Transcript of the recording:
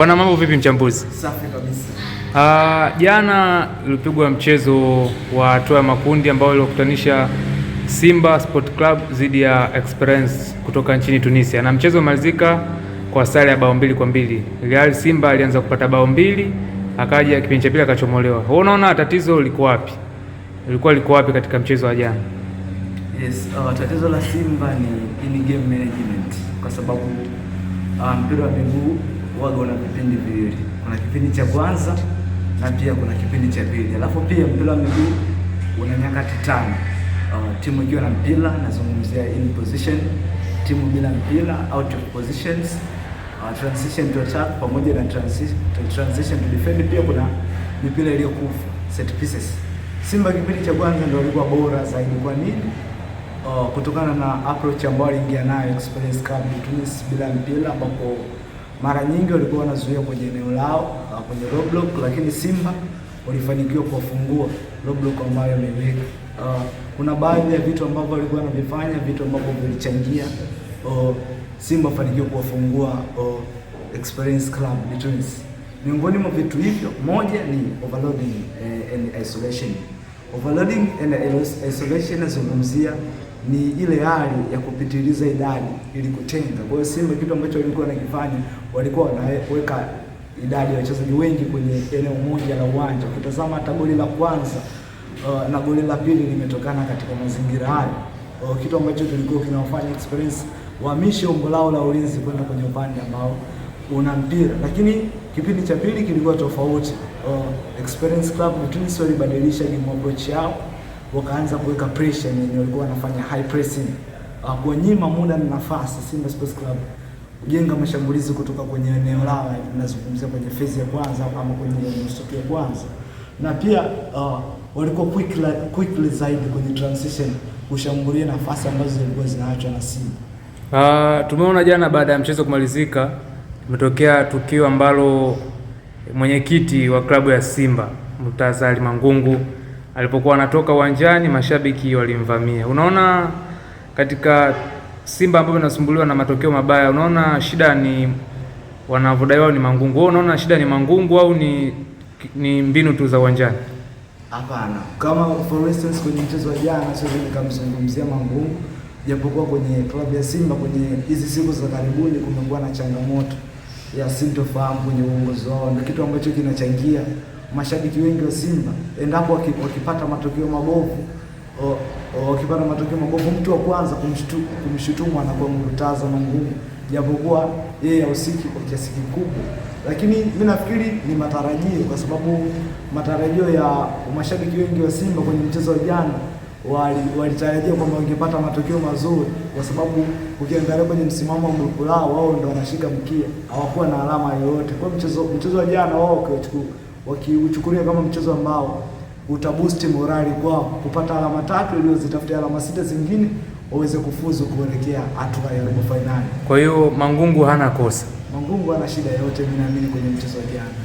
Bwana, mambo vipi mchambuzi? Safi kabisa. Jana ulipigwa mchezo wa hatua ya makundi ambao ulikutanisha Simba Sport Club dhidi ya Esperance kutoka nchini Tunisia, na mchezo umalizika kwa sare ya bao 2-2. Real Simba alianza kupata bao 2, akaja kipindi cha pili akachomolewa. Wewe unaona tatizo liko wapi? Liko wapi katika mchezo wa jana? Yes, tatizo la Simba ni in game management, kwa sababu mpira wa miguu waga una vipindi viwili. Kuna kipindi cha kwanza na pia kuna kipindi cha pili. Alafu pia mpira wa miguu una nyakati tano. Timu ikiwa na mpira, nazungumzia in position, timu bila mpira out of positions, transition to attack pamoja na transition to defend. Pia kuna mipira iliyokufa, set pieces. Simba kipindi cha kwanza ndio walikuwa bora zaidi. Kwa nini? Kutokana na approach ambayo aliingia nayo Experience Club Tunis bila mpira, ambapo mara nyingi walikuwa wanazuia kwenye eneo lao kwenye low block, lakini Simba walifanikiwa kuwafungua low block ambayo imeweka. Kuna baadhi ya vitu ambavyo walikuwa wanavifanya, vitu ambavyo vilichangia Simba fanikiwa kuwafungua Experience Club Tunis. Miongoni mwa vitu hivyo, moja ni overloading and isolation. Overloading and isolation nazungumzia ni ile hali ya kupitiliza idadi ili kutenga. Kwa hiyo Simba kitu ambacho walikuwa wanakifanya, walikuwa wanaweka idadi ya wachezaji wengi kwenye eneo moja la uwanja. Ukitazama hata goli la kwanza na goli la pili limetokana katika mazingira hayo. Kitu ambacho kilikuwa kinawafanya Experience wahamishe umbo lao la ulinzi kwenda kwenye upande ambao una mpira. Lakini kipindi cha pili kilikuwa tofauti. Experience Club Tunis walibadilisha game approach yao, wakaanza kuweka pressure yenye walikuwa wanafanya high pressing, kunyima muda na nafasi Simba Sports Club kujenga mashambulizi kutoka kwenye eneo lao, ninazungumzia kwenye phase ya kwanza ama kwenye nusu ya kwanza. Na pia walikuwa quickly zaidi kwenye transition kushambulia nafasi ambazo zilikuwa zinaachwa na Simba. Tumeona jana baada ya mchezo kumalizika umetokea tukio ambalo mwenyekiti wa klabu ya Simba Murtaza Mangungu alipokuwa anatoka uwanjani, mashabiki walimvamia. Unaona katika Simba ambayo inasumbuliwa na matokeo mabaya, unaona shida ni wanavodaiwa ni Mangungu? Wewe unaona shida ni Mangungu au ni mbinu tu za uwanjani? Hapana. Kama for instance kwenye mchezo wa jana sio nikamzungumzia Mangungu, japokuwa kwenye klabu ya Simba kwenye hizi siku za karibuni kumekuwa na changamoto ya sintofahamu kwenye uongozi wao, na kitu ambacho kinachangia mashabiki wengi wa Simba endapo wakipata matokeo mabovu, mtu wa kwanza kumshutumu anakuwa Murtaza Mangungu, japokuwa yeye hahusiki kwa kiasi kikubwa. Lakini mimi nafikiri ni matarajio, kwa sababu matarajio ya mashabiki wengi wa Simba kwenye mchezo wa jana walitarajia kwamba wangepata matokeo mazuri, kwa sababu ukiangalia kwenye msimamo wa mgrupu lao, wao ndio wanashika mkia, hawakuwa na alama yoyote. Kwa mchezo wa jana wao wakiuchukulia kama mchezo ambao utaboost morali kwao kupata alama 3 ili wazitafutie alama 6 zingine waweze kufuzu kuelekea hatua ya robo finali. Kwa hiyo Mangungu hana kosa. Mangungu hana shida yoyote, mimi naamini kwenye mchezo wa jana.